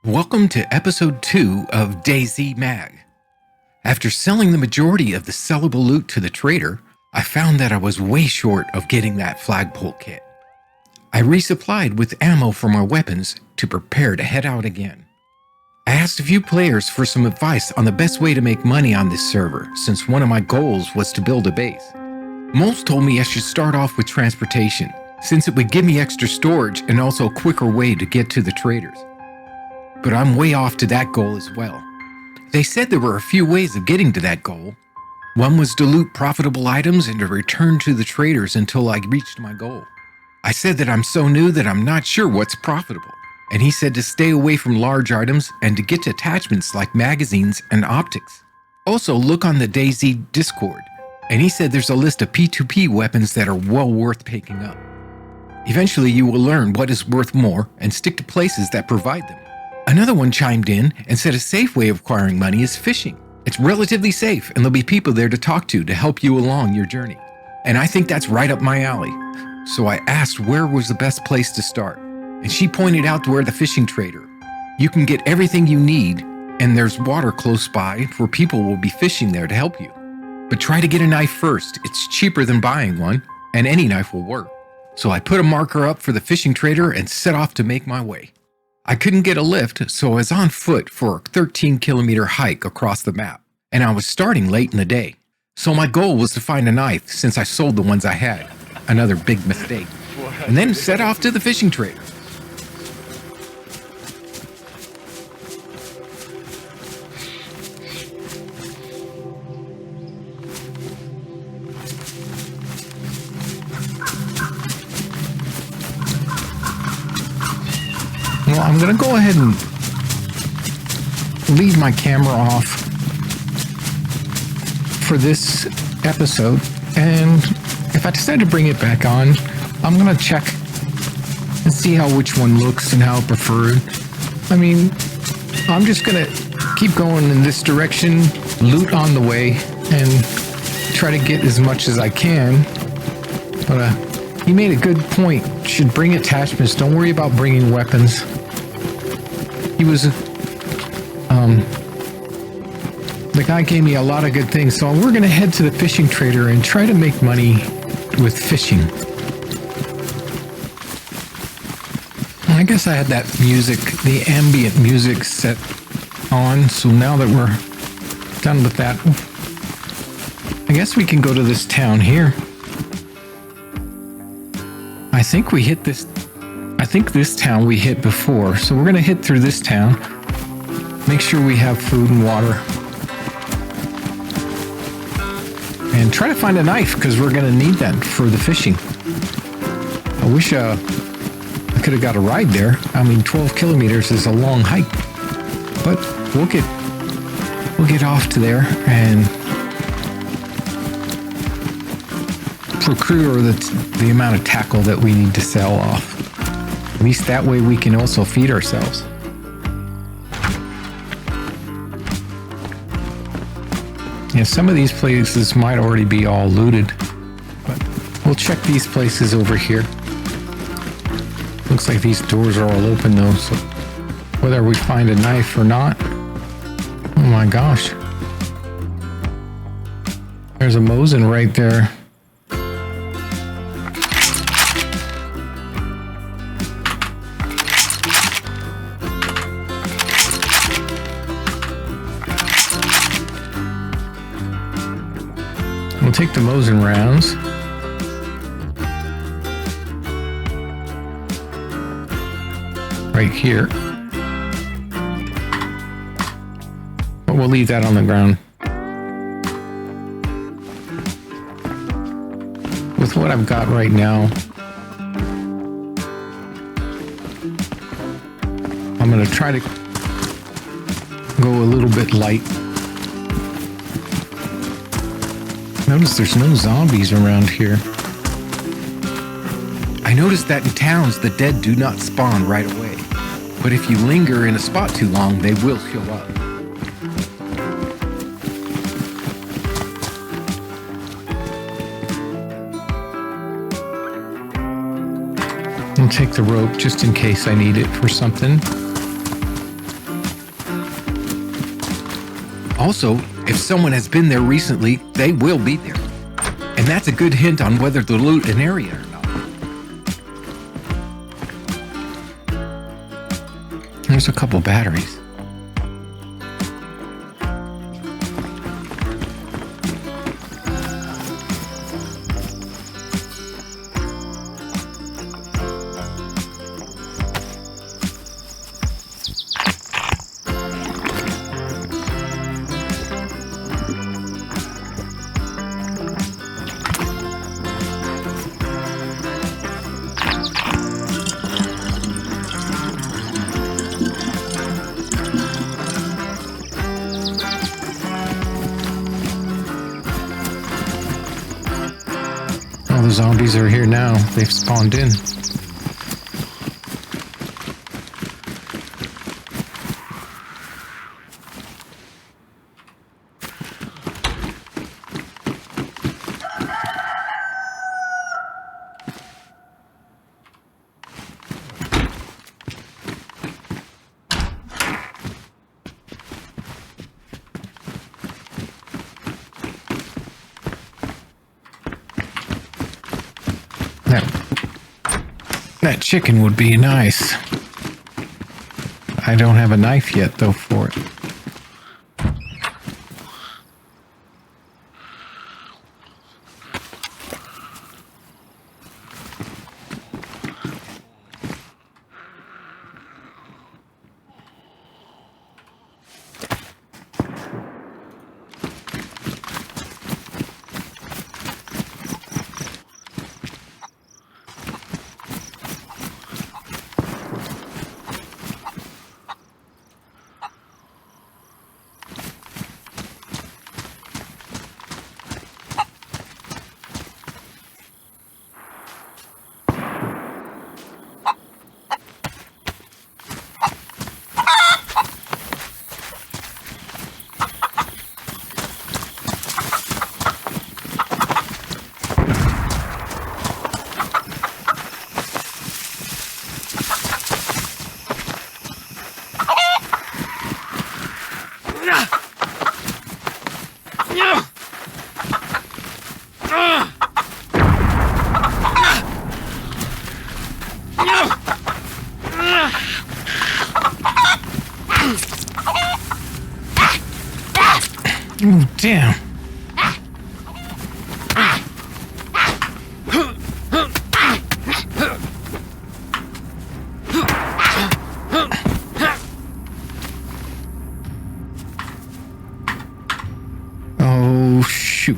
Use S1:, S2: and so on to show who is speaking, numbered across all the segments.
S1: Welcome to episode 2 of DayZ Mag. After selling the majority of the sellable loot to the trader, I found that I was way short of getting that flagpole kit. I resupplied with ammo for my weapons to prepare to head out again. I asked a few players for some advice on the best way to make money on this server, since one of my goals was to build a base. Most told me I should start off with transportation, since it would give me extra storage and also a quicker way to get to the traders. But I'm way off to that goal as well. They said there were a few ways of getting to that goal. One was to loot profitable items and to return to the traders until I reached my goal. I said that I'm so new that I'm not sure what's profitable, and he said to stay away from large items and to get to attachments like magazines and optics. Also look on the DayZ Discord, and he said there's a list of P2P weapons that are well worth picking up. Eventually you will learn what is worth more and stick to places that provide them. Another one chimed in and said a safe way of acquiring money is fishing. It's relatively safe and there'll be people there to talk to help you along your journey. And I think that's right up my alley. So I asked where was the best place to start. And she pointed out to where the fishing trader. You can get everything you need and there's water close by where people will be fishing there to help you. But try to get a knife first. It's cheaper than buying one and any knife will work. So I put a marker up for the fishing trader and set off to make my way. I couldn't get a lift, so I was on foot for a 13-kilometer hike across the map, and I was starting late in the day. So my goal was to find a knife since I sold the ones I had, another big mistake, and then set off to the fishing trader. Well, I'm going to go ahead and leave my camera off for this episode, and if I decide to bring it back on, I'm going to check and see how which one looks and how preferred. I mean, I'm just going to keep going in this direction, loot on the way, and try to get as much as I can. But he made a good point. Should bring attachments. Don't worry about bringing weapons. He was, the guy gave me a lot of good things. So we're going to head to the fishing trader and try to make money with fishing. I guess I had that music, the ambient music set on. So now that we're done with that, I guess we can go to this town here. I think this town we hit before, so we're going to hit through this town, make sure we have food and water, and try to find a knife, because we're going to need that for the fishing. I wish I could have got a ride there. I mean, 12 kilometers is a long hike, but we'll get off to there and procure the amount of tackle that we need to sell off. At least that way we can also feed ourselves. Yeah, some of these places might already be all looted, but we'll check these places over here. Looks like these doors are all open though, so whether we find a knife or not. Oh my gosh. There's a Mosin right there. We'll take the Mosin rounds. Right here. But we'll leave that on the ground. With what I've got right now, I'm going to try to go a little bit light. Notice there's no zombies around here. I noticed that in towns the dead do not spawn right away, but if you linger in a spot too long, they will show up. I'll take the rope just in case I need it for something. Also, if someone has been there recently, they will be there. And that's a good hint on whether to loot an area or not. There's a couple batteries. The zombies are here now. They've spawned in. That chicken would be nice. I don't have a knife yet, though, for it. Oh, damn. Oh, shoot.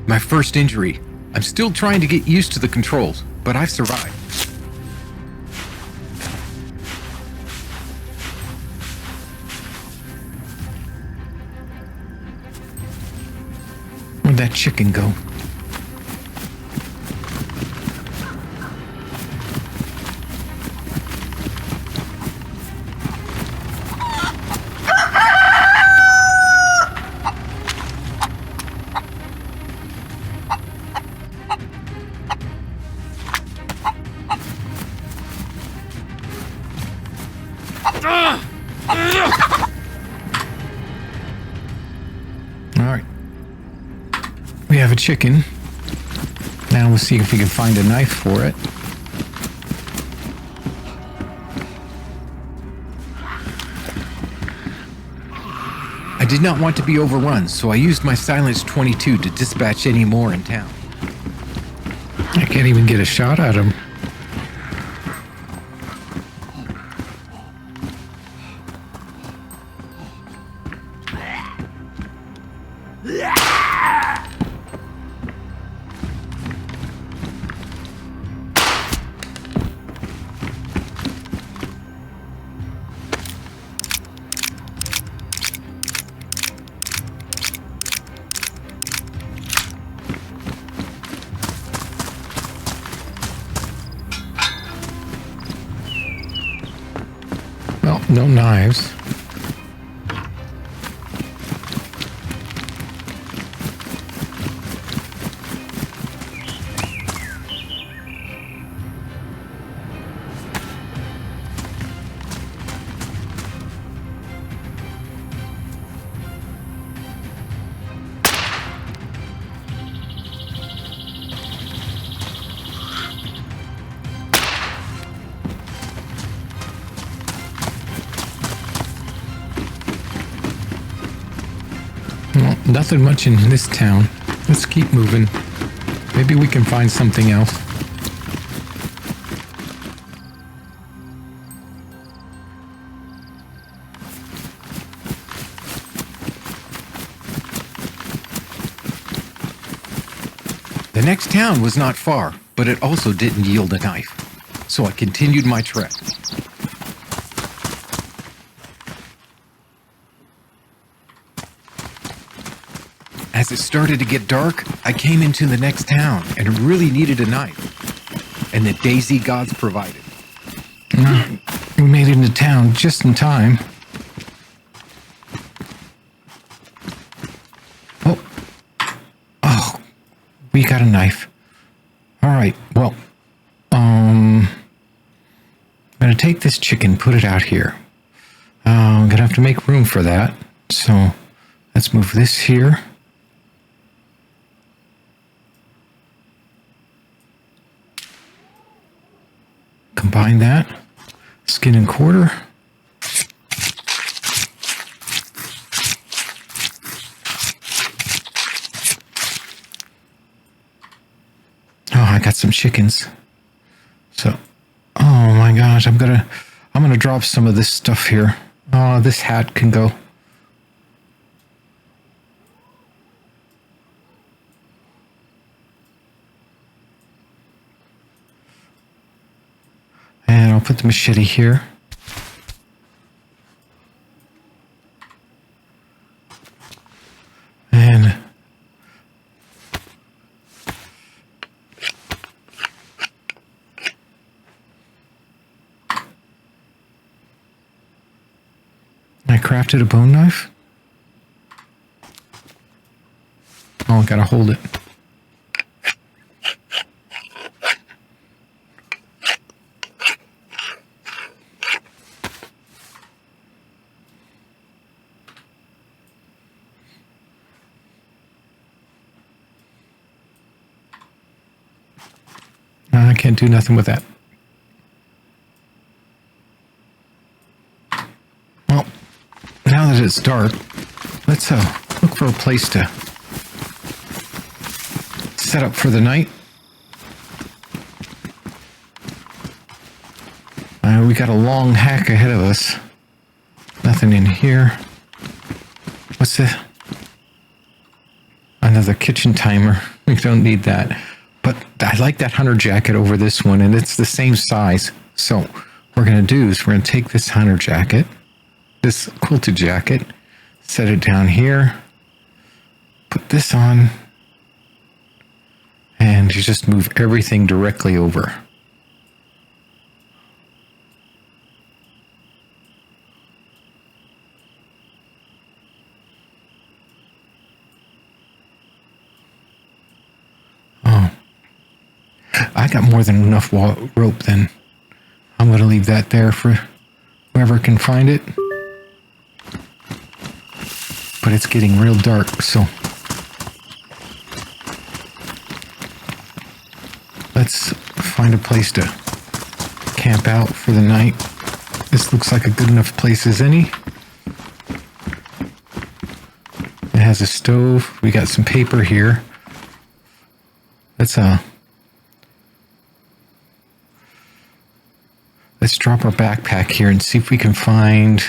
S1: My first injury. I'm still trying to get used to the controls, but I've survived. Where'd that chicken go? Alright. We have a chicken. Now we'll see if we can find a knife for it. I did not want to be overrun, so I used my Silence 22 to dispatch any more in town. I can't even get a shot at him. Well, no knives. Nothing much in this town. Let's keep moving. Maybe we can find something else. The next town was not far, but it also didn't yield a knife. So I continued my trek. As it started to get dark, I came into the next town and really needed a knife. And the DayZ gods provided. We made it into town just in time. Oh, we got a knife. All right, well, I'm going to take this chicken, put it out here. I'm going to have to make room for that. So let's move this here. Combine that. Skin and quarter. Oh, I got some chickens. So, oh my gosh, I'm gonna drop some of this stuff here. Oh, this hat can go. And I'll put the machete here. And I crafted a bone knife. Oh, I gotta hold it. I can't do nothing with that. Well, now that it's dark, let's look for a place to set up for the night. We got a long hack ahead of us. Nothing in here. What's this? Another kitchen timer. We don't need that. But I like that hunter jacket over this one, and it's the same size. So what we're going to do is we're going to take this hunter jacket, this quilted jacket, set it down here, put this on, and you just move everything directly over. I got more than enough rope then. I'm going to leave that there for whoever can find it. But it's getting real dark, so let's find a place to camp out for the night. This looks like a good enough place as any. It has a stove. We got some paper here. Let's drop our backpack here and see if we can find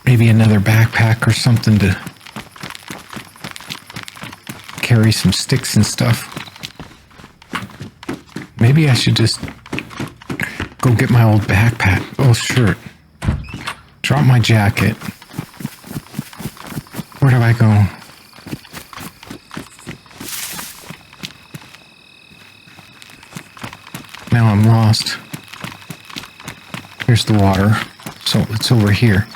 S1: maybe another backpack or something to carry some sticks and stuff. Maybe I should just go get my old backpack. Oh, shirt. Drop my jacket. Where do I go? Now I'm lost. Here's the water. So it's over here.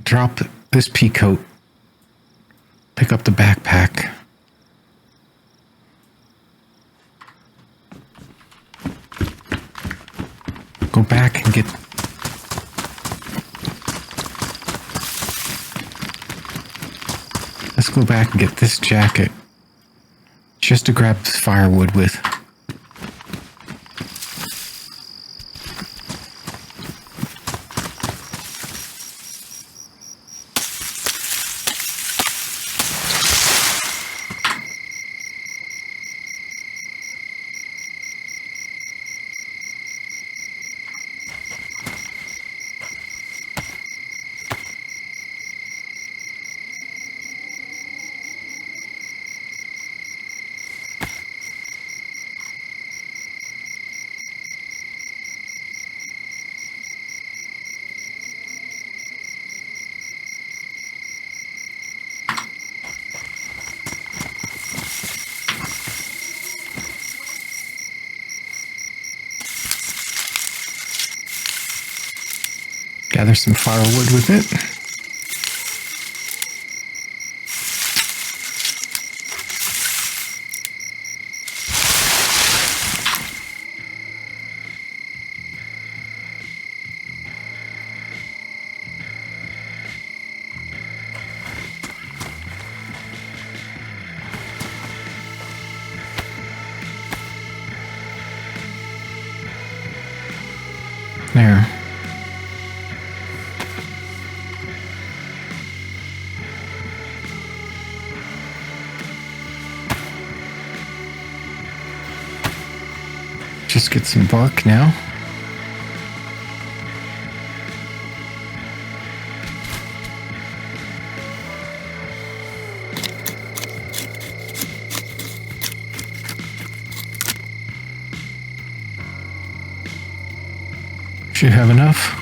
S1: Drop this pea coat. Pick up the backpack. Go back and get Let's go back and get this jacket. Just to grab firewood with. Gather some firewood with it. There. Just get some bark now. Should have enough.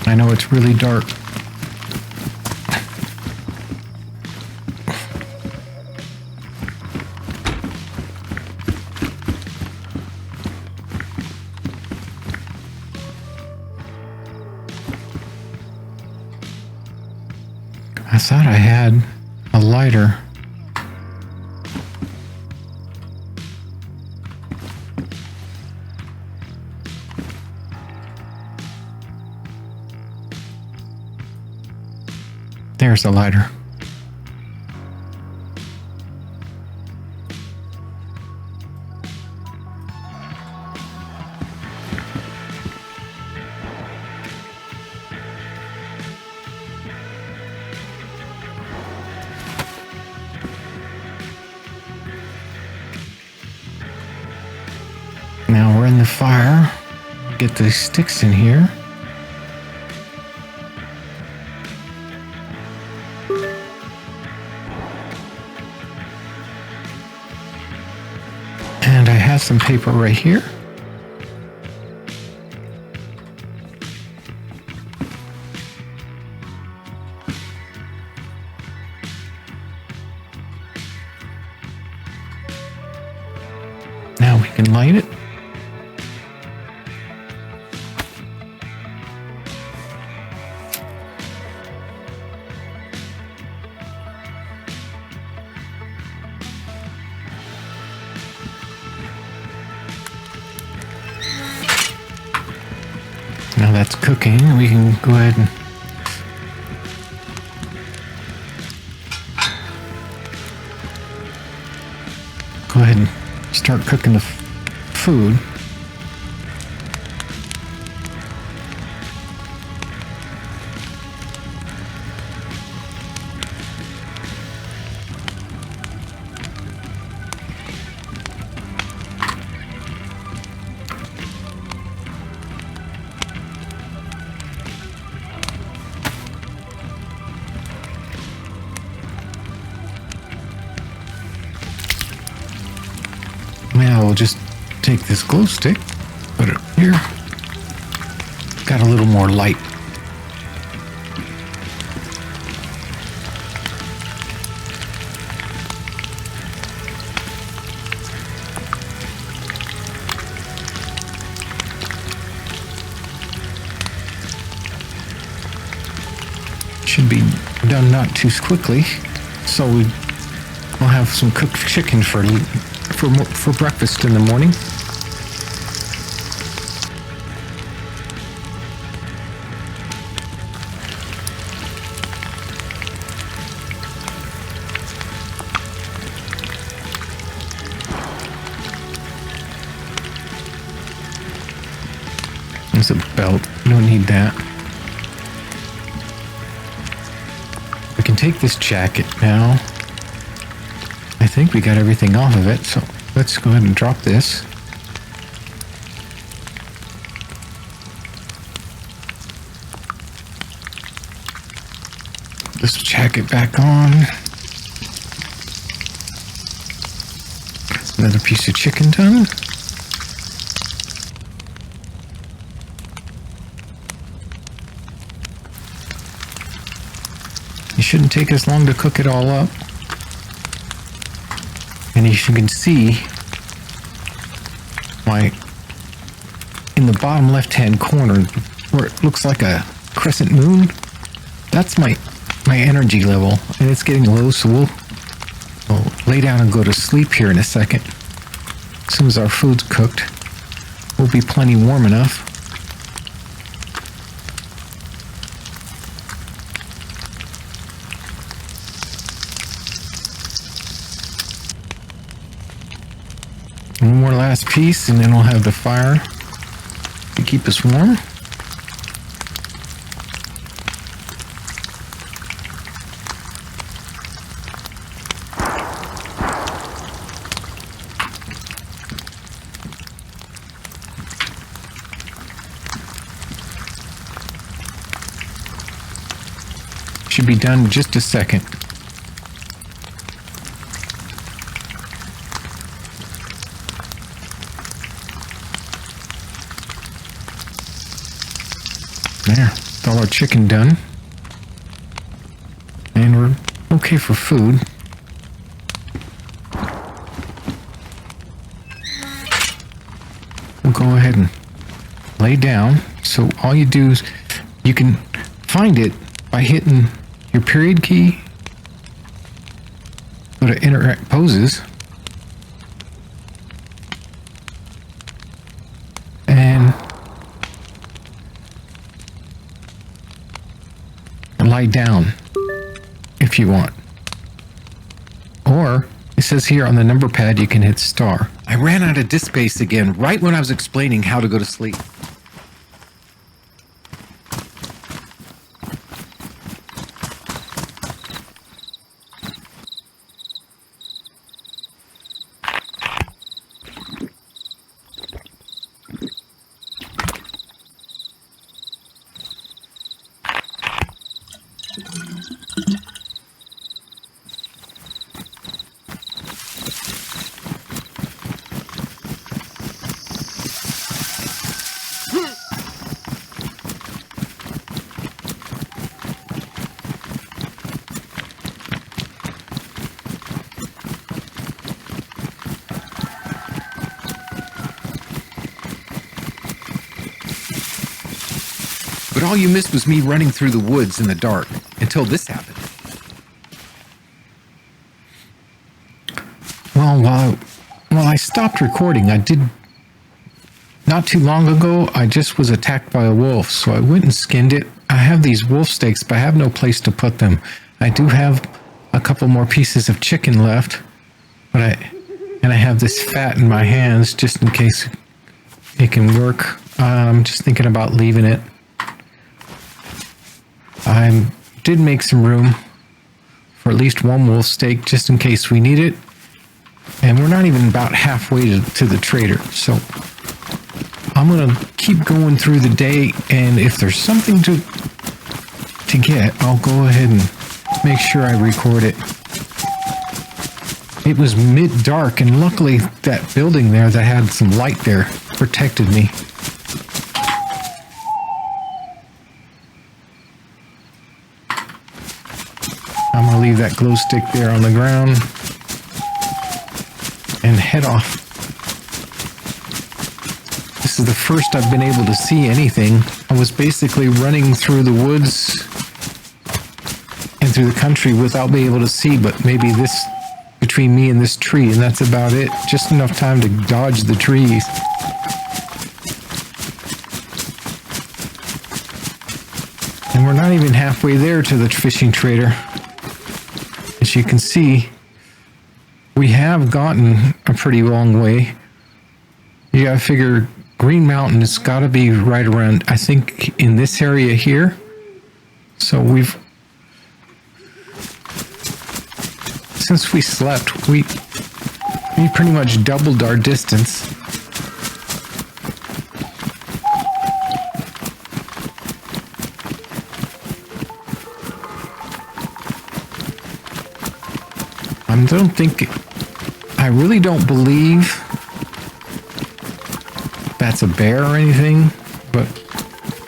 S1: I know it's really dark. I thought I had a lighter. There's the lighter. Now we're in the fire. Get the sticks in here. And I have some paper right here. Now we can light it. Now that's cooking, we can go ahead and start cooking the food. Now we'll just take this glow stick, put it here. Got a little more light. Should be done not too quickly, so we'll have some cooked chicken for breakfast in the morning. There's a belt. We don't need that. We can take this jacket now. I think we got everything off of it, so let's go ahead and drop this. This jacket back on. Another piece of chicken done. It shouldn't take us long to cook it all up. And as you can see, in the bottom left-hand corner, where it looks like a crescent moon, that's my energy level, and it's getting low, so we'll lay down and go to sleep here in a second. As soon as our food's cooked, we'll be plenty warm enough. One more last piece, and then we'll have the fire to keep us warm. Should be done in just a second. There, with all our chicken done. And we're okay for food. We'll go ahead and lay down. So all you do is, you can find it by hitting your period key. Go to interact poses. And lie down if you want. Or it says here on the number pad you can hit star. I ran out of disk space again right when I was explaining how to go to sleep. But all you missed was me running through the woods in the dark until this happened. Well, while I stopped recording, I did, not too long ago, I just was attacked by a wolf, so I went and skinned it. I have these wolf steaks, but I have no place to put them. I do have a couple more pieces of chicken left, but I have this fat in my hands just in case it can work. I'm just thinking about leaving it. I did make some room for at least one wolf steak just in case we need it. And we're not even about halfway to the trader. So I'm going to keep going through the day. And if there's something to get, I'll go ahead and make sure I record it. It was mid-dark, and luckily that building there that had some light there protected me. I'm going to leave that glow stick there on the ground and head off. This is the first I've been able to see anything. I was basically running through the woods and through the country without being able to see, but maybe this between me and this tree, and that's about it. Just enough time to dodge the trees. And we're not even halfway there to the fishing trader. As you can see, we have gotten a pretty long way. You gotta figure Green Mountain has got to be right around, I think, in this area here. So since we slept, we pretty much doubled our distance. I really don't believe that's a bear or anything, but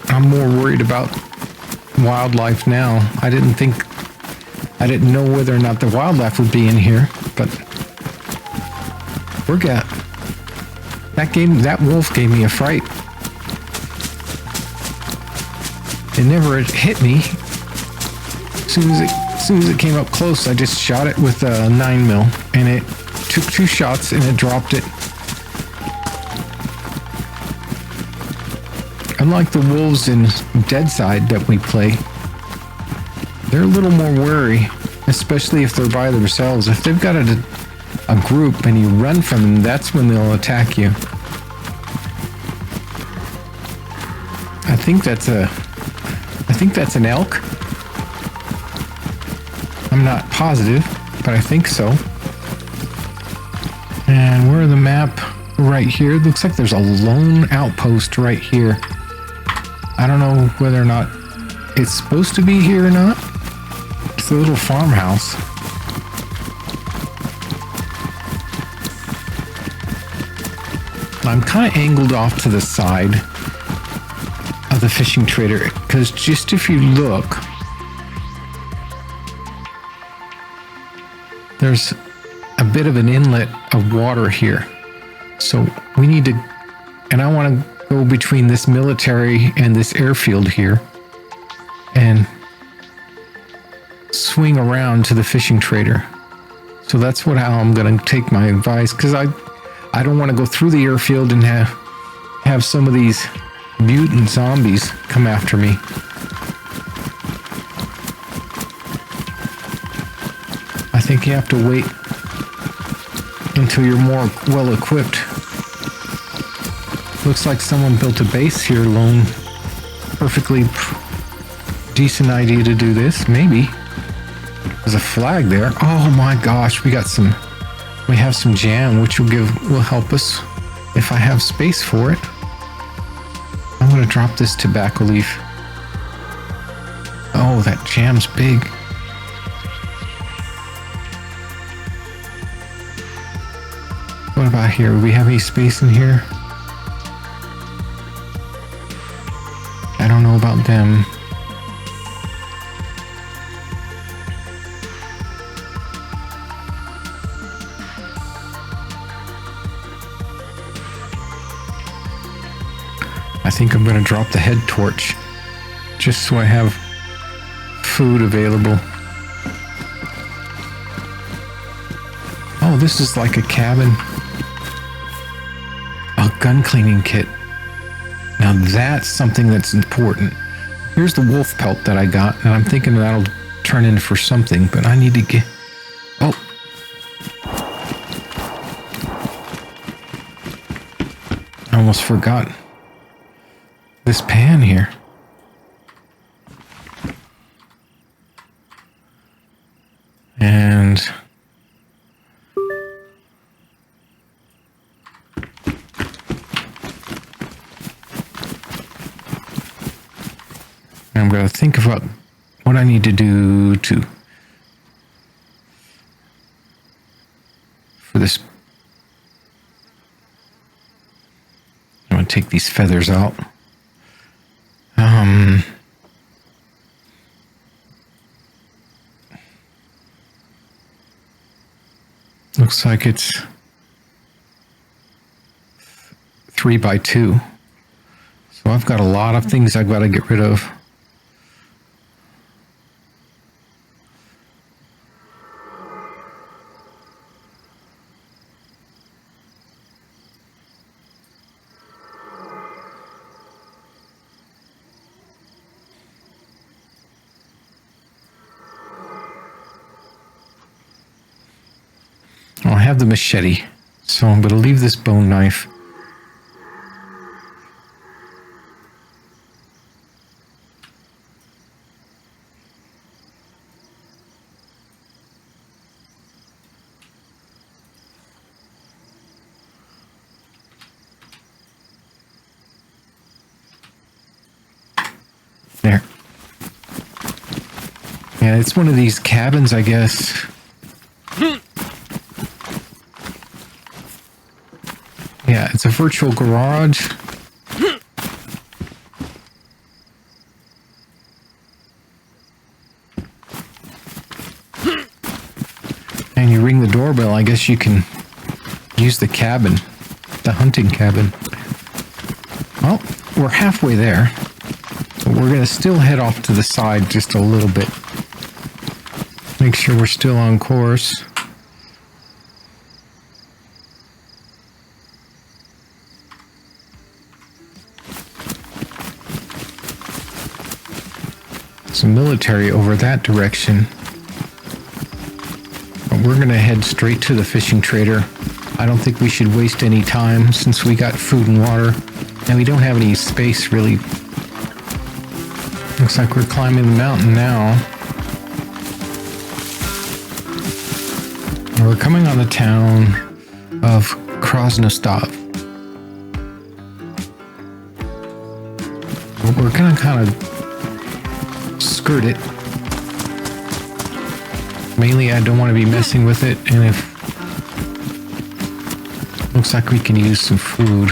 S1: I'm more worried about wildlife now. I didn't know whether or not the wildlife would be in here, but that wolf gave me a fright. It never hit me. As soon as it came up close, I just shot it with a 9mm, and it took 2 shots and it dropped it. Unlike the wolves in DayZ that we play, they're a little more wary, especially if they're by themselves. If they've got a group and you run from them, that's when they'll attack you. I think that's an elk. I'm not positive, but I think so. And we're in the map right here. It looks like there's a lone outpost right here. I don't know whether or not it's supposed to be here or not. It's a little farmhouse. I'm kind of angled off to the side of the fishing trader, because just if you look, there's a bit of an inlet of water here. So we need to, and I want to go between this military and this airfield here and swing around to the fishing trader. So that's how I'm going to take my advice, because I don't want to go through the airfield and have some of these mutant zombies come after me. I think you have to wait until you're more well equipped. Looks like someone built a base here alone. Perfectly decent idea to do this, maybe. There's a flag there. Oh my gosh, we have some jam, which will help us if I have space for it. I'm gonna drop this tobacco leaf. Oh, that jam's big. What about here? Do we have any space in here? I don't know about them. I think I'm going to drop the head torch just so I have food available. Oh, this is like a cabin. A gun cleaning kit. Now that's something that's important. Here's the wolf pelt that I got, and I'm thinking that'll turn in for something, but I need to get... Oh. I almost forgot this pan here. And... I'm going to think about what I need to do for this. I'm going to take these feathers out. Looks like it's 3x2. So I've got a lot of things I've got to get rid of. I have the machete, so I'm going to leave this bone knife. Yeah, it's one of these cabins, I guess. Yeah, it's a virtual garage. And you ring the doorbell, I guess you can use the cabin, the hunting cabin. Well, we're halfway there. But we're going to still head off to the side just a little bit. Make sure we're still on course. Some military over that direction. But we're going to head straight to the fishing trader. I don't think we should waste any time since we got food and water. And we don't have any space really. Looks like we're climbing the mountain now. And we're coming on the town of Krasnostov. We're going to kind of skirt it. Mainly I don't want to be messing with it, and if looks like we can use some food.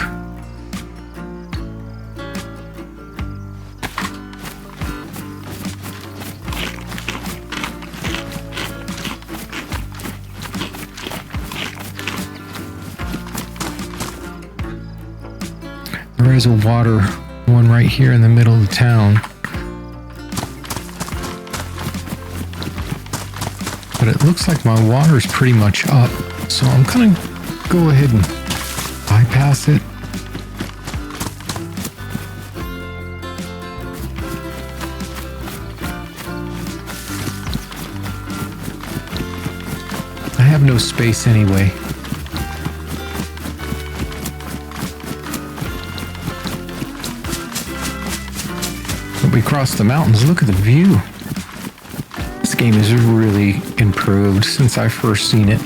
S1: There is a water one right here in the middle of the town. But it looks like my water is pretty much up, so I'm gonna go ahead and bypass it. I have no space anyway. But we crossed the mountains. Look at the view. This game is really improved since I first seen it.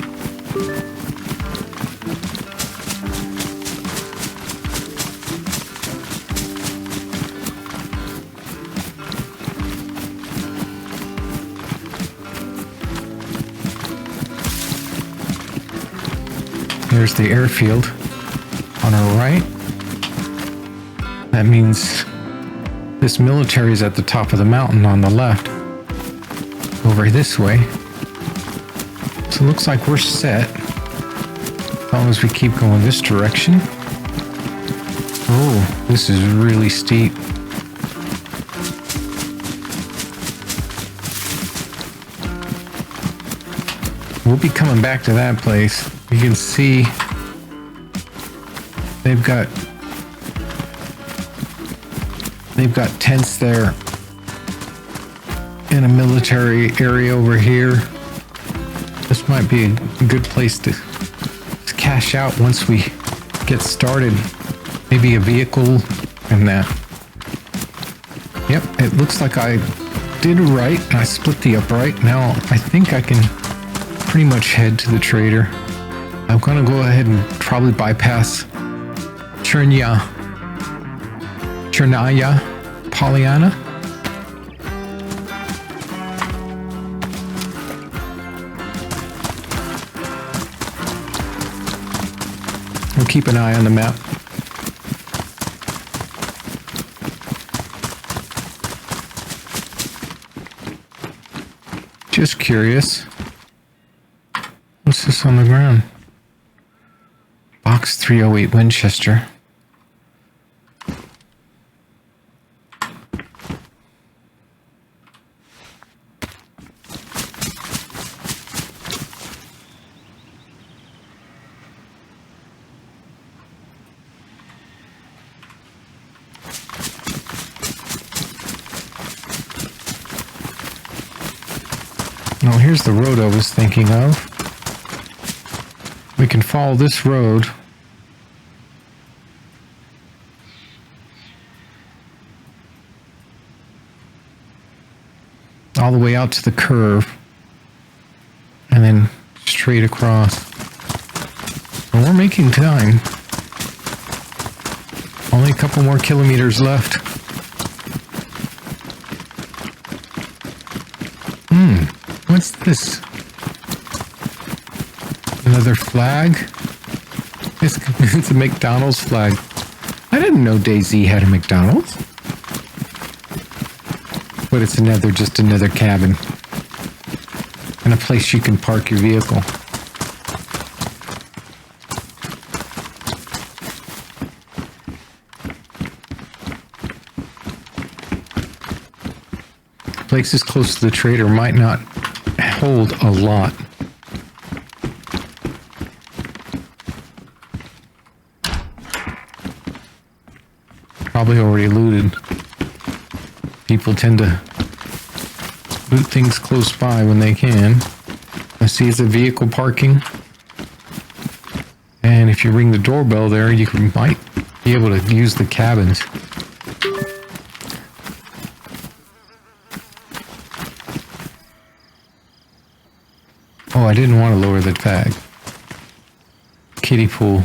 S1: There's the airfield on our right. That means this military is at the top of the mountain on the left. Over this way. So it looks like we're set. As long as we keep going this direction. Oh, this is really steep. We'll be coming back to that place. You can see they've got tents there and a military area over here. This might be a good place to cash out once we get started. Maybe a vehicle and that. Yep, it looks like I did right. I split the upright. Now I think I can pretty much head to the trader. I'm gonna go ahead and probably bypass Chernarus Polyana. We'll keep an eye on the map. Just curious. What's this on the ground? Box 308 Winchester. Now here's the road I was thinking of. We can follow this road all the way out to the curve and then straight across. And we're making time. Only a couple more kilometers left. What's this? Another flag? It's a McDonald's flag. I didn't know DayZ had a McDonald's. But it's just another cabin. And a place you can park your vehicle. Places close to the trader might not hold a lot. Probably already looted. People tend to loot things close by when they can. I see it's a vehicle parking. And if you ring the doorbell there, you might be able to use the cabins. Oh, I didn't want to lower the tag. Kiddie pool.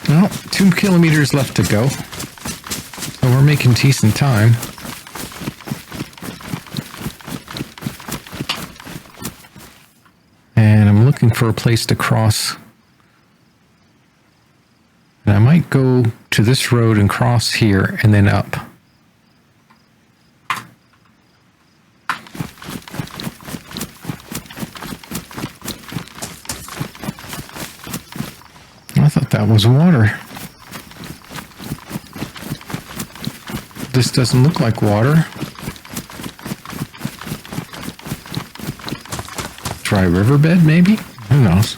S1: Well, 2 kilometers left to go. So we're making decent time. And I'm looking for a place to cross. And I might go to this road and cross here and then up. I thought that was water. This doesn't look like water. Dry riverbed, maybe? Who knows?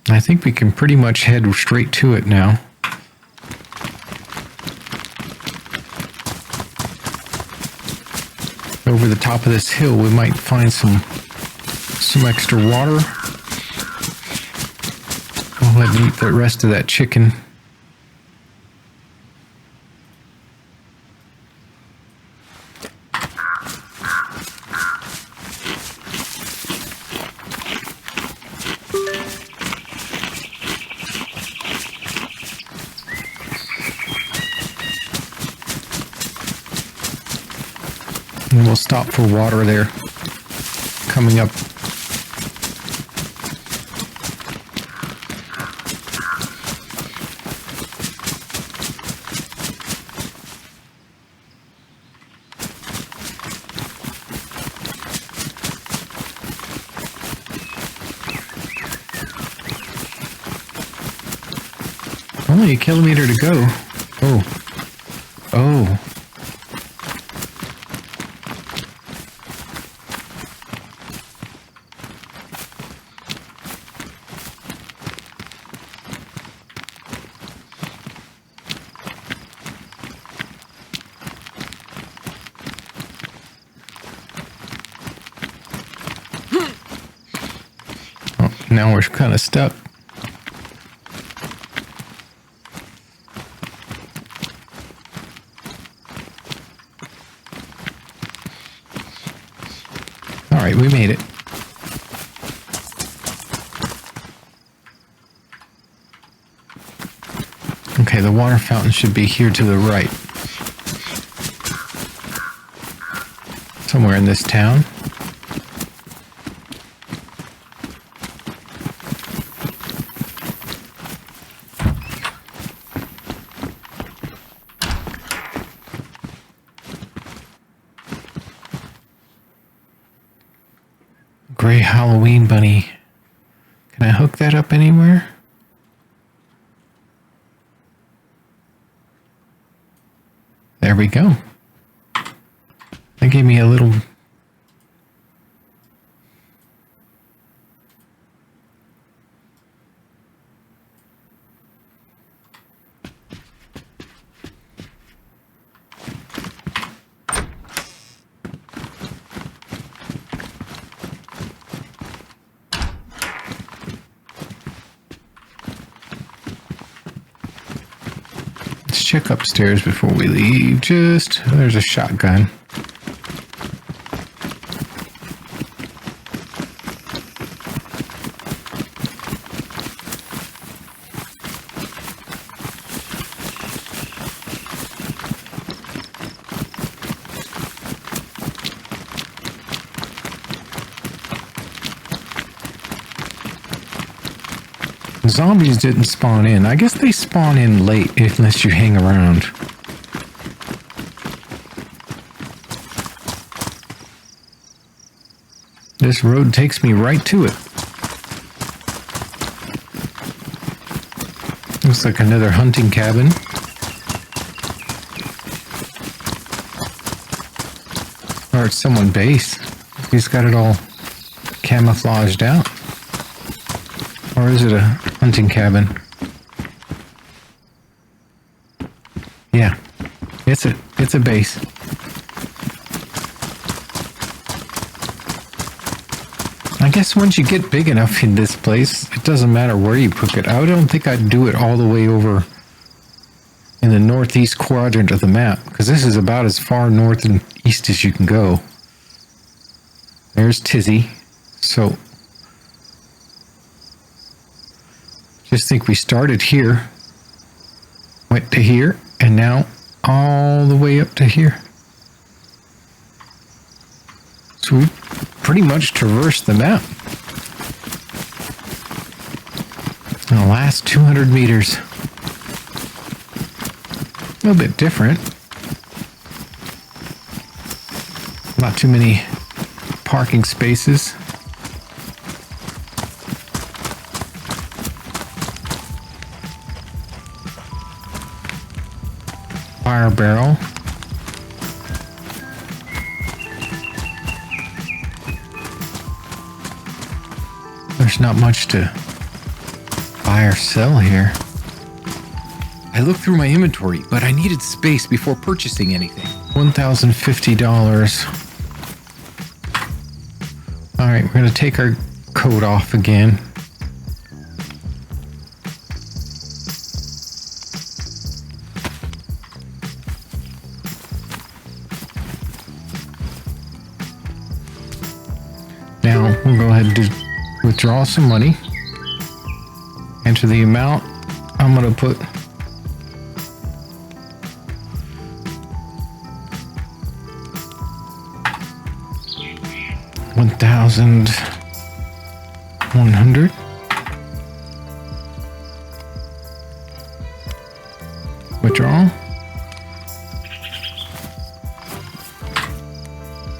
S1: I think we can pretty much head straight to it now. Over the top of this hill, we might find some extra water. I'll let me eat the rest of that chicken. And we'll stop for water there. Coming up. Only a kilometer to go. Oh. Oh. Now we're kind of stuck. All right, we made it. Okay, the water fountain should be here to the right. Somewhere in this town. Gray Halloween bunny. Can I hook that up anywhere? There we go. That gave me a little... check upstairs before we leave. There's a shotgun.
S2: zombies didn't spawn in. I guess they spawn in late unless you hang around. This road takes me right to it. Looks like another hunting cabin. Or it's someone's base. He's got it all camouflaged out. Or is it a hunting cabin? Yeah, it's a base. I guess once you get big enough in this place, it doesn't matter where you put it. I don't think I'd do it all the way over in the northeast quadrant of the map, because this is about as far north and east as you can go. There's Tizzy. So just think we started here, went to here, and now all the way up to here. So we pretty much traversed the map in the last 200 meters. A little bit different. Not too many parking spaces. Fire barrel. There's not much to buy or sell here.
S1: I looked through my inventory, but I needed space before purchasing anything.
S2: $1,050. All right, we're going to take our coat off again. Now we'll go ahead and withdraw some money. Enter the amount. I'm going to put $1,100. Withdraw.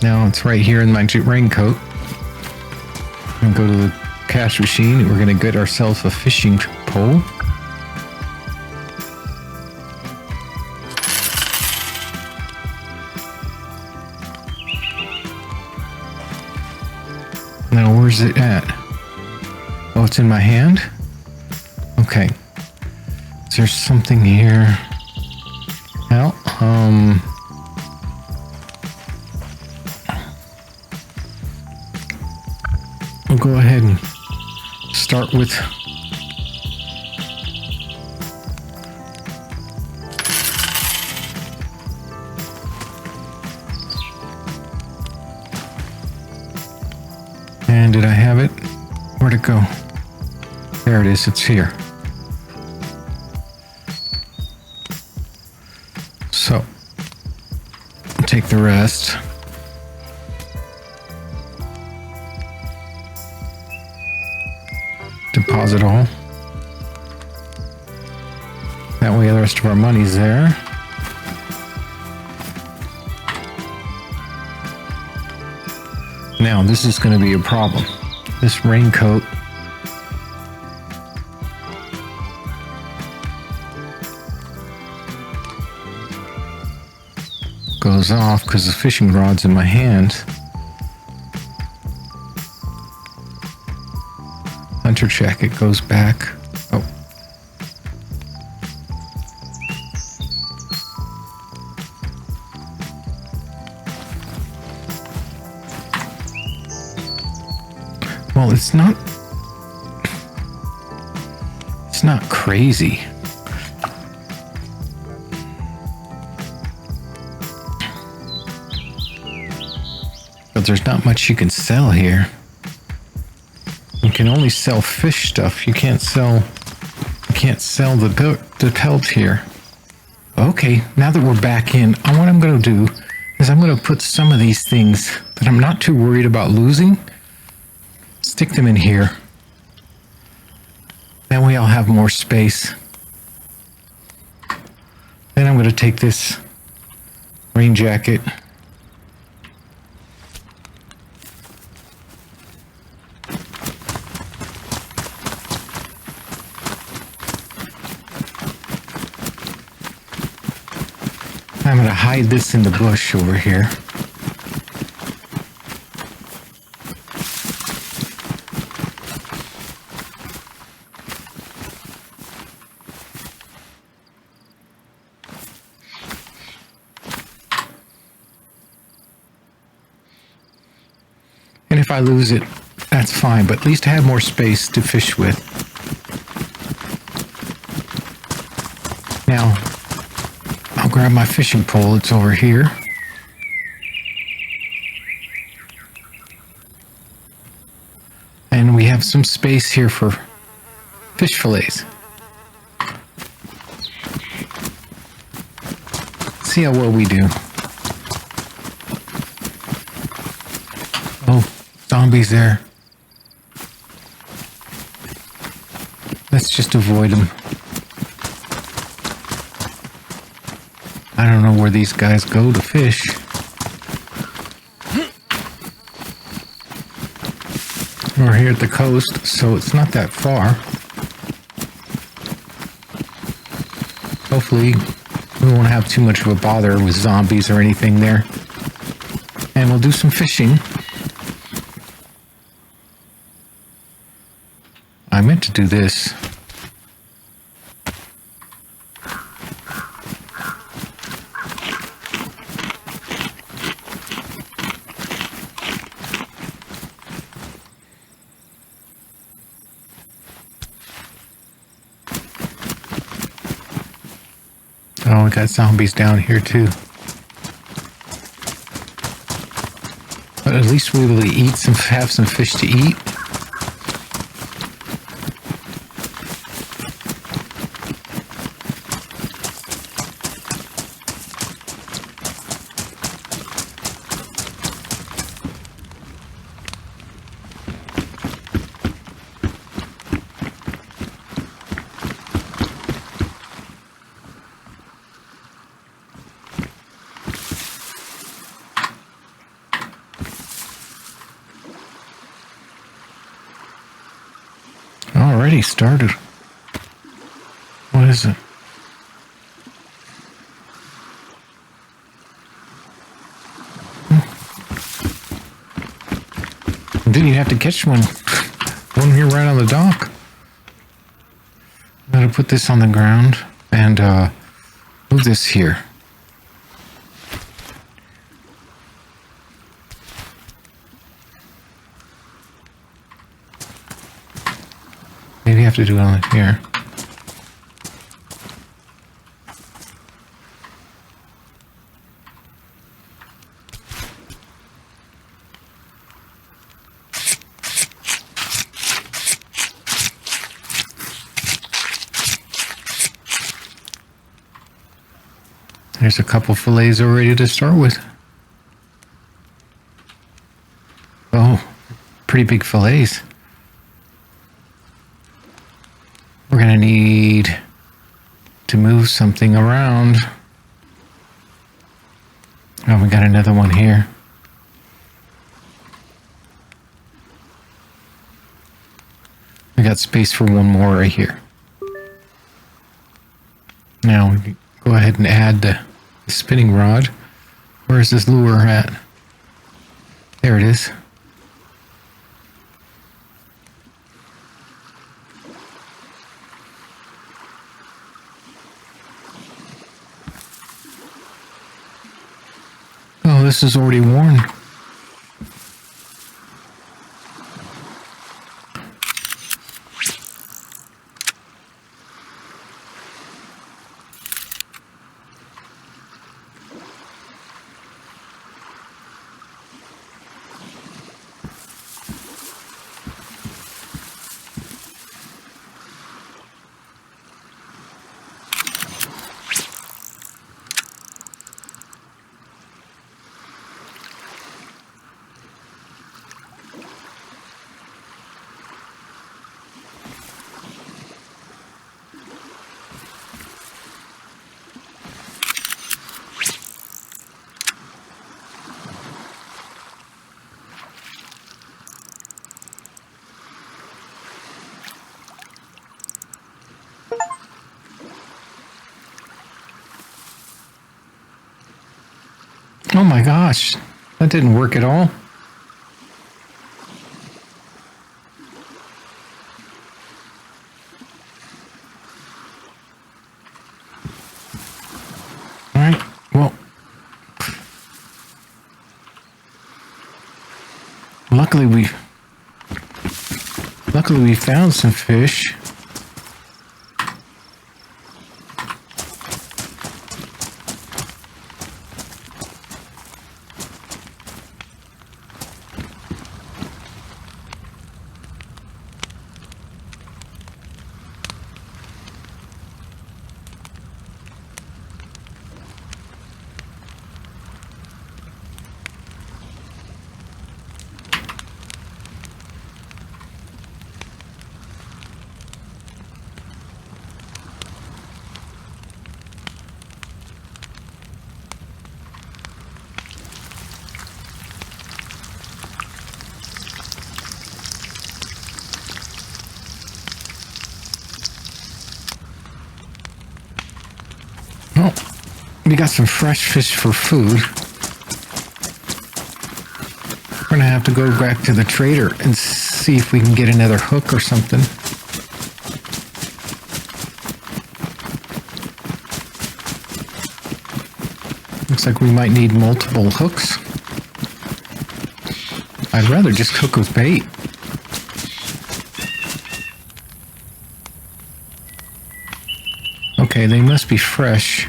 S2: Now it's right here in my raincoat. I'm going to go to the cash machine. We're going to get ourselves a fishing pole. Now, where's it at? Oh, it's in my hand? Okay. Is there something here? Well, we'll go ahead and start with and did I have it? Where'd it go? There it is, it's here. So I'll take the rest. Deposit all. That way the rest of our money's there. Now this is going to be a problem. This raincoat goes off because the fishing rod's in my hand. Hunter jacket goes back. Oh. Well, it's not crazy. But there's not much you can sell here. You can only sell fish stuff. You can't sell the pelt here. Okay, now that we're back in, what I'm going to do is I'm going to put some of these things that I'm not too worried about losing, stick them in here. Then we all have more space. Then I'm going to take this rain jacket. I'm going to hide this in the bush over here. And if I lose it, that's fine, but at least I have more space to fish with. Now, I'll grab my fishing pole. It's over here. And we have some space here for fish fillets. See how well we do. Oh, zombies there. Let's just avoid them. I don't know where these guys go to fish. We're here at the coast, so it's not that far. Hopefully, we won't have too much of a bother with zombies or anything there. And we'll do some fishing. I meant to do this. Oh, we got zombies down here too. But at least we'll be able to eat have some fish to eat. Already started. What is it? Didn't even have to catch one. One here right on the dock. I'm gonna put this on the ground and move this here. Maybe I have to do it on here. There's a couple fillets already to start with. Oh, pretty big fillets. We're gonna need to move something around. Oh, we got another one here. We got space for one more right here. Now we can go ahead and add the spinning rod. Where's this lure at? There it is. Oh, this is already worn. Oh my gosh, that didn't work at all. All right, well, luckily we found some fish. Oh, we got some fresh fish for food. We're gonna have to go back to the trader and see if we can get another hook or something. Looks like we might need multiple hooks. I'd rather just cook with bait. Okay, they must be fresh.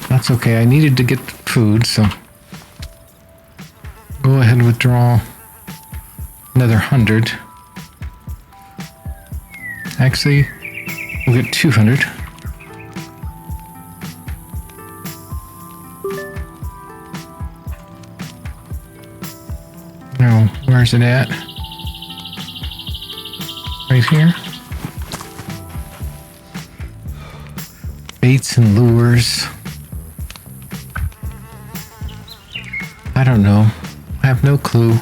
S2: That's okay. I needed to get food, so go ahead and withdraw another 100. Actually, we'll get 200. No, where's it at? Right here. Baits and lures. I don't know. I have no clue.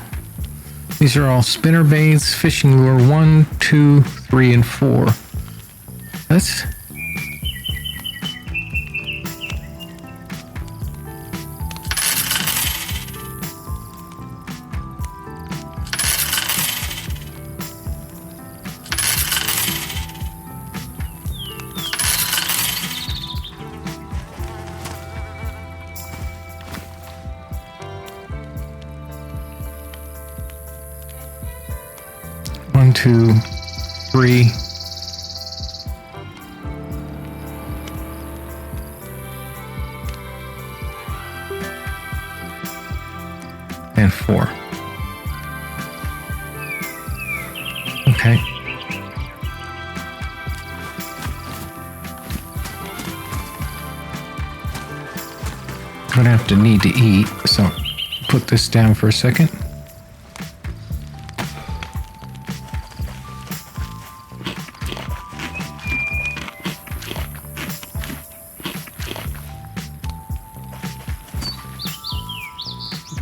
S2: These are all spinner baits, fishing lure 1, 2, 3, and 4. Let's... One, two, three. And 4. Okay. I'm gonna have to need to eat, so put this down for a second.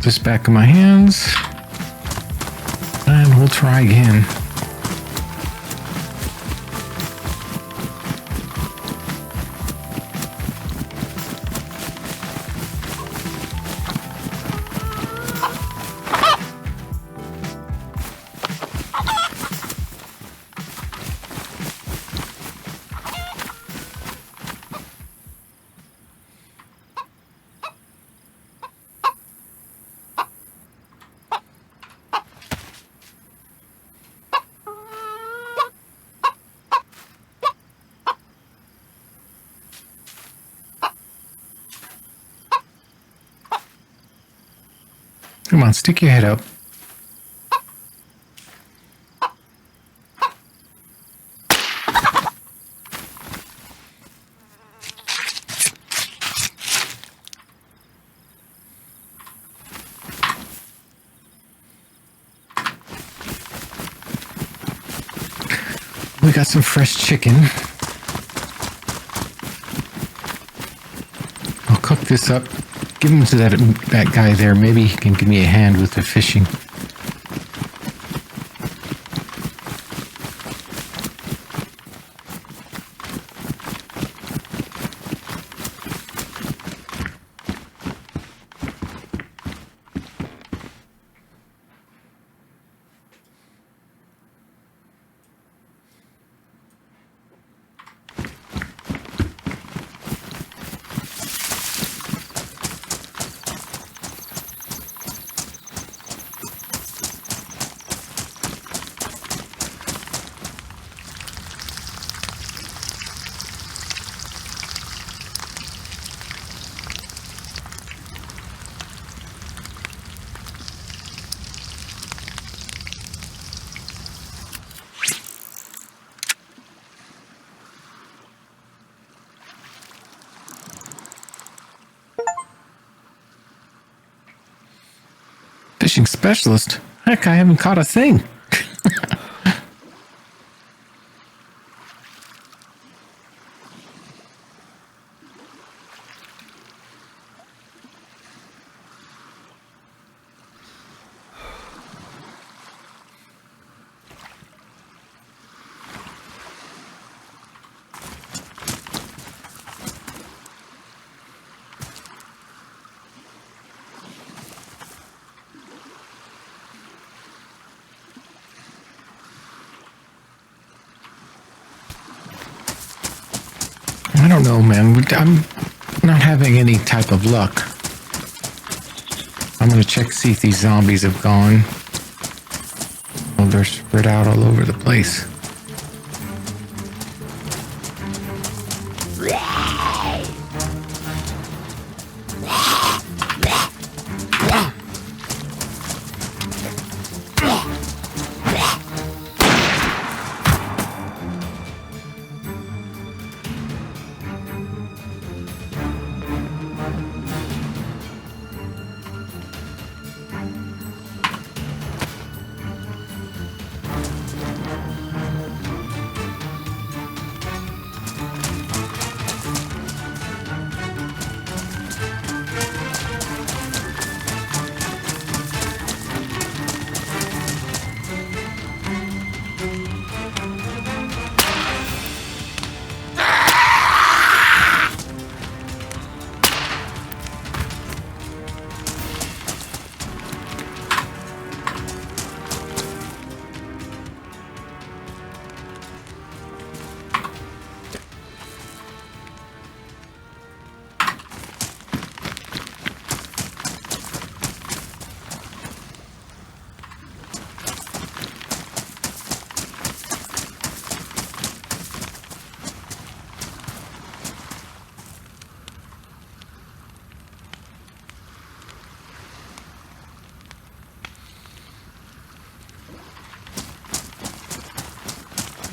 S2: This back in my hands, and we'll try again. Come on, stick your head up. We got some fresh chicken. I'll cook this up. Give him to that guy there. Maybe he can give me a hand with the fishing. fishing specialist? Heck, I haven't caught a thing. I don't know, man. I'm not having any type of luck. I'm gonna check, see if these zombies have gone. Oh, they're spread out all over the place.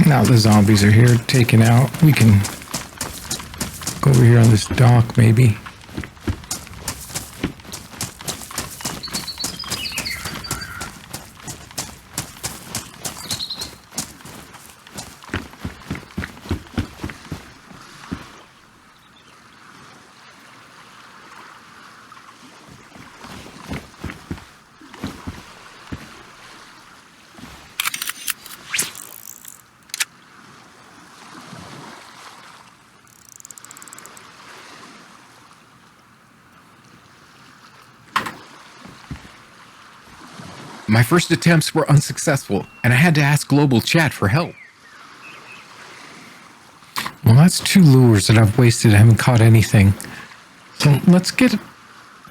S2: Now the zombies are here, taken out. We can go over here on this dock, maybe.
S1: My first attempts were unsuccessful, and I had to ask global chat for help.
S2: Well, that's 2 lures that I've wasted. I haven't caught anything. So let's get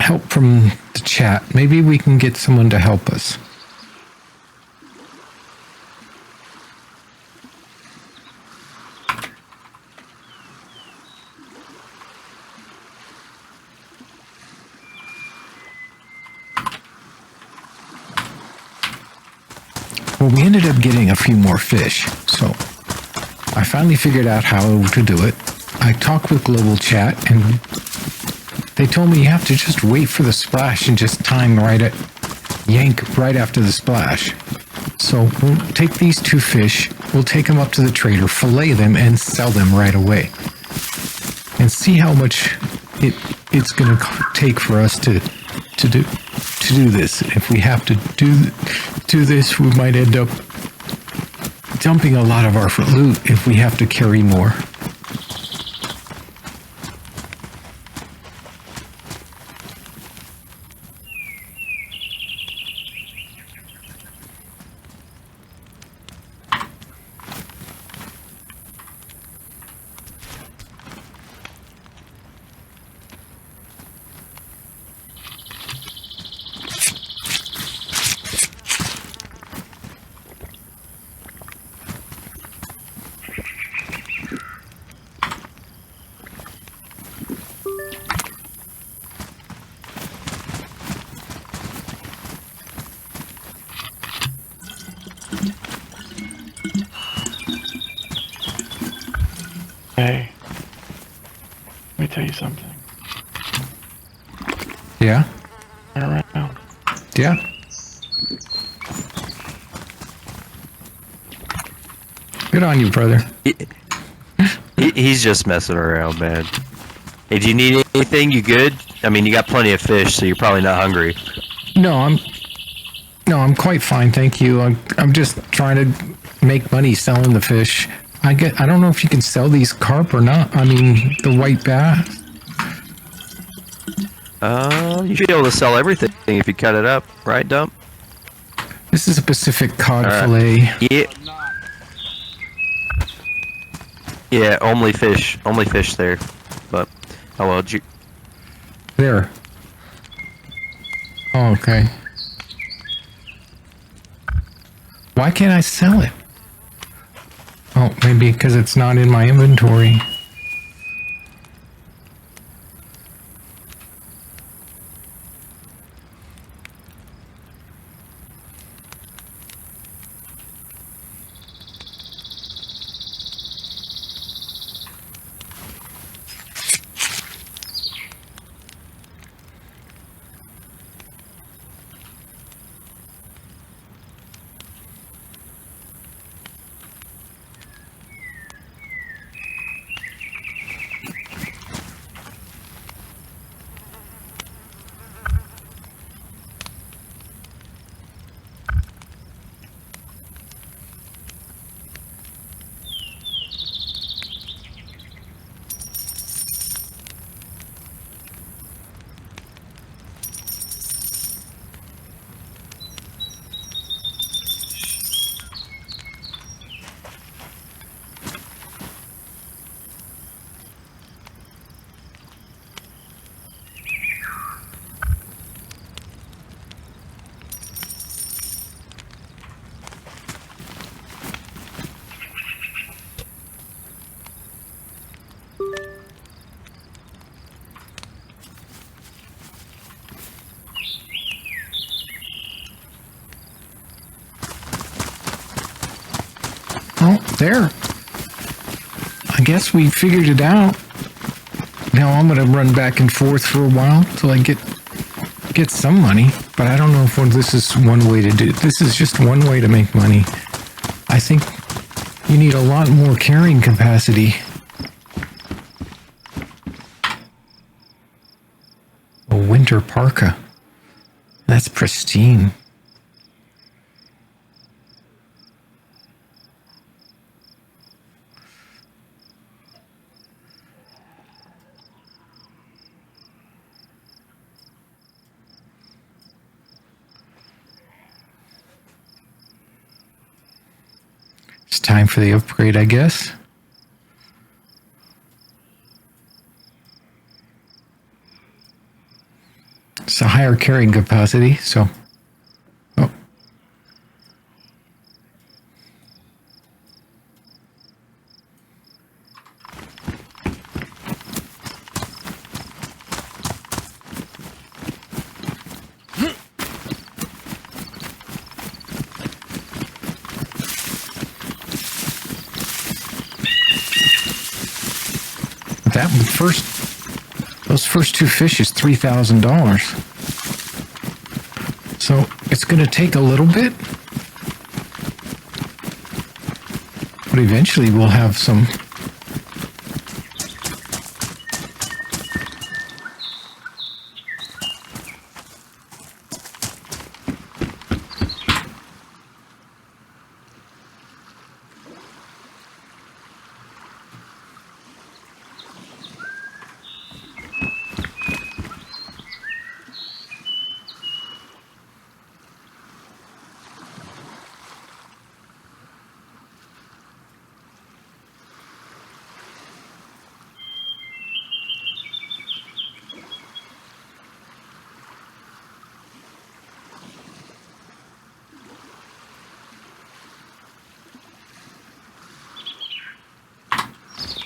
S2: help from the chat. Maybe we can get someone to help us. Well, we ended up getting a few more fish, so I finally figured out how to do it. I talked with Global Chat, and they told me you have to just wait for the splash and just yank right after the splash. So we'll take these 2 fish, we'll take them up to the trader, fillet them, and sell them right away. And see how much it's going to take for us to do this. If we have to do this, we might end up dumping a lot of our loot if we have to carry more.
S3: Hey, let me tell you something.
S2: Yeah?
S3: Turn around.
S2: Yeah? Good on you, brother.
S4: He's just messing around, man. Hey, do you need anything? You good? I mean, you got plenty of fish, so you're probably not hungry.
S2: No, I'm quite fine, thank you. I'm just trying to make money selling the fish. I don't know if you can sell these carp or not. I mean, the white bass.
S4: You should be able to sell everything if you cut it up, right, Dump?
S2: This is a Pacific cod fillet.
S4: Yeah. Yeah, only fish there. But, oh well,
S2: There. Oh, okay. Why can't I sell it? Oh, maybe because it's not in my inventory. Oh, there. I guess we figured it out. Now I'm going to run back and forth for a while till I get some money. But I don't know if this is one way to do it. This is just one way to make money. I think you need a lot more carrying capacity. A winter parka. That's pristine. It's time for the upgrade, I guess. It's a higher carrying capacity, so... Oh. That those first two fish is $3,000. So it's going to take a little bit, but eventually we'll have some.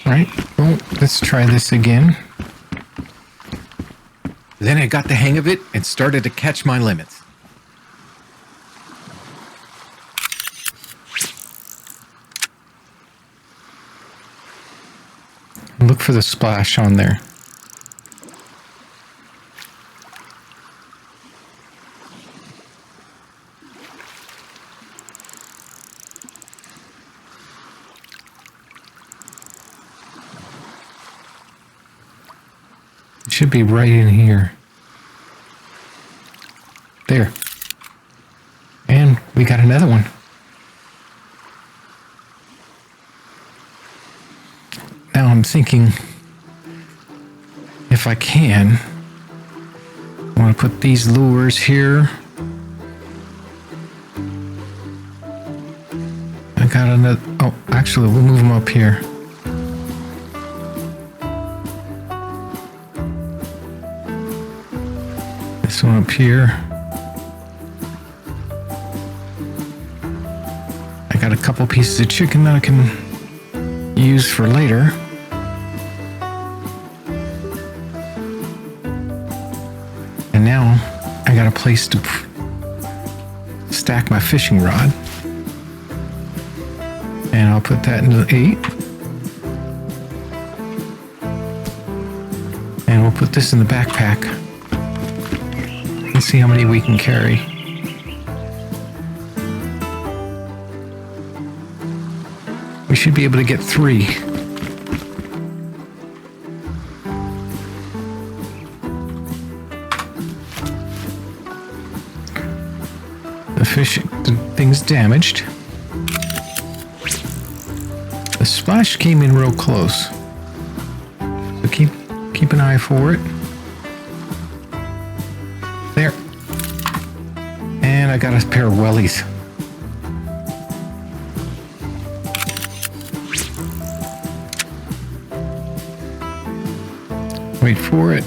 S2: Right. Oh, let's try this again.
S1: Then I got the hang of it and started to catch my limits.
S2: Look for the splash on there. should be right in here. There. And we got another one. Now I'm thinking, if I can, I want to put these lures here. I got another, oh, actually, we'll move them up here. This one up here. I got a couple pieces of chicken that I can use for later. And now I got a place to stack my fishing rod. And I'll put that into the 8. And we'll put this in the backpack. And see how many we can carry. We should be able to get 3. The thing's damaged. The splash came in real close. So keep an eye for it. There. And I got a pair of wellies. Wait for it.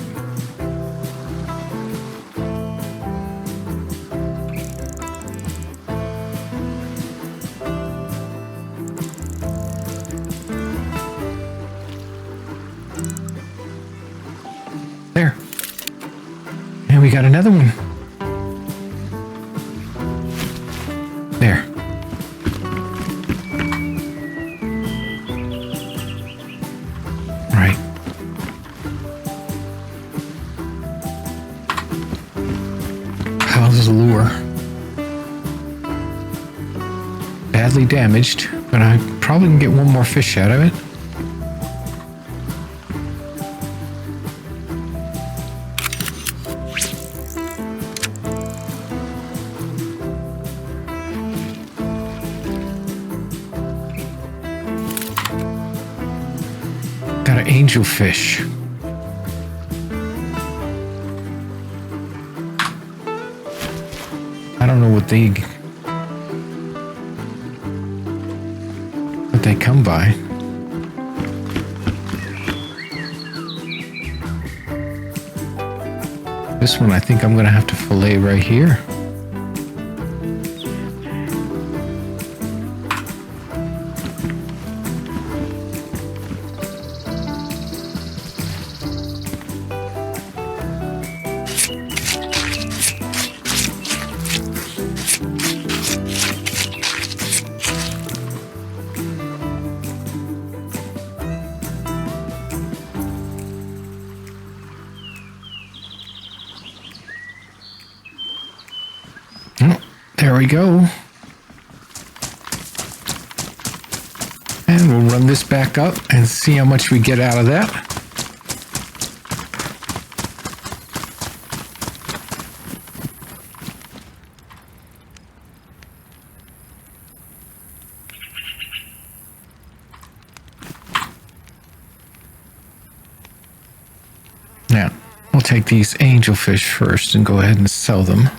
S2: There. And we got another one. There. Right. How's the lure? Badly damaged, but I probably can get one more fish out of it. Got an angelfish. I don't know what they come by. This one I think I'm gonna have to fillet right here. There we go. And we'll run this back up and see how much we get out of that. Now, we'll take these angelfish first and go ahead and sell them.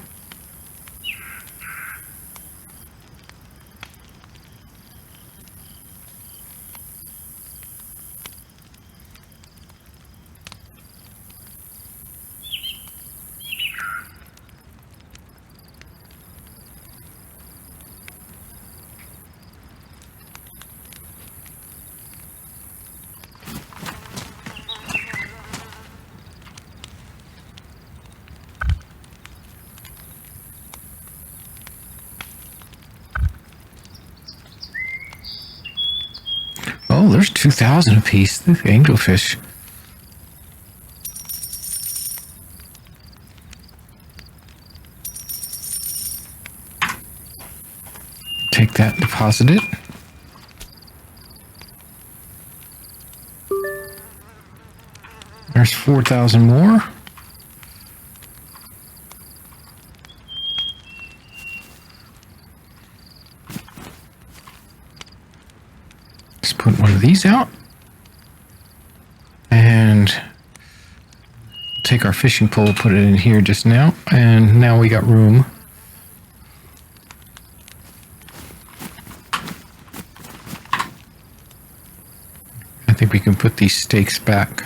S2: Oh, there's 2,000 apiece. The angelfish. Take that, deposit it. There's 4,000 more. Let's put one of these out. And take our fishing pole, put it in here just now. And now we got room. I think we can put these stakes back.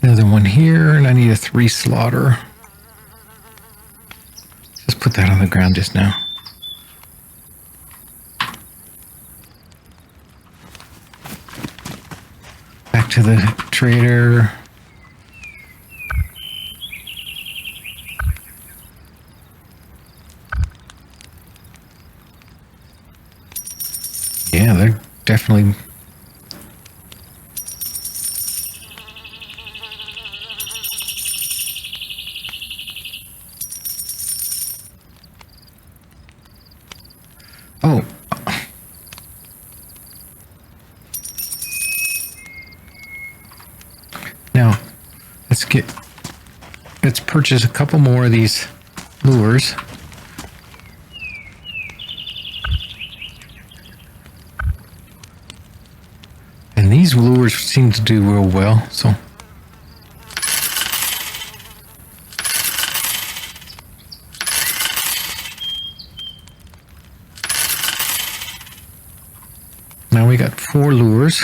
S2: Another one here, and I need a 3 slaughter. Just put that on the ground just now. Back to the trader. Yeah, they're definitely... Oh. Now, let's purchase a couple more of these lures. And these lures seem to do real well, so. Now we got 4 lures.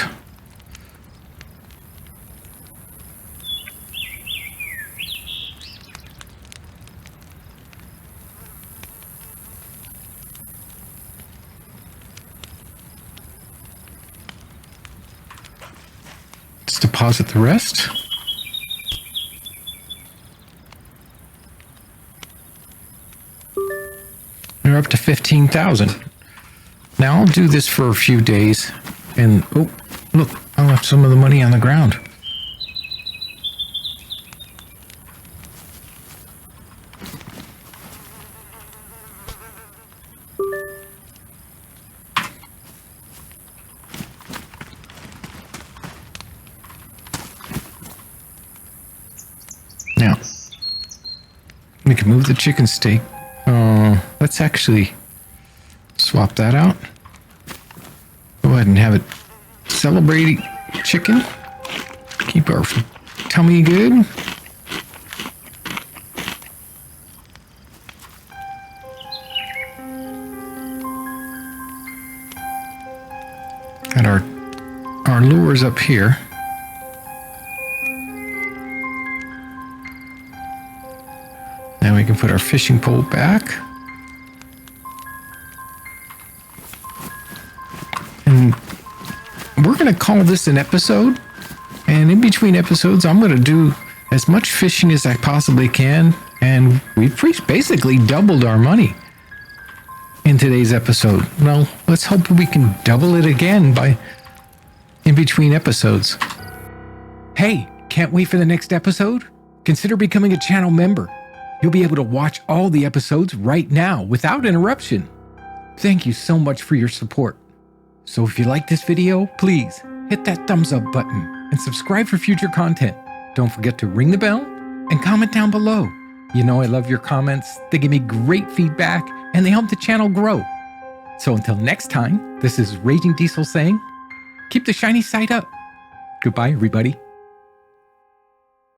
S2: Let's deposit the rest. We're up to 15,000. Now I'll do this for a few days, and oh, look, I left some of the money on the ground. Now, we can move the chicken steak. Let's actually swap that out. Go ahead and have it celebrating chicken. Keep our tummy good. Got our lures up here. Now we can put our fishing pole back. And we're going to call this an episode. And in between episodes, I'm going to do as much fishing as I possibly can. And we've basically doubled our money in today's episode. Well, let's hope we can double it again by in between episodes. Hey, can't wait for the next episode? Consider becoming a channel member. You'll be able to watch all the episodes right now without interruption. Thank you so much for your support. So if you like this video, please hit that thumbs up button and subscribe for future content. Don't forget to ring the bell and comment down below. You know I love your comments. They give me great feedback and they help the channel grow. So until next time, this is Raging Diesel saying, keep the shiny side up. Goodbye, everybody.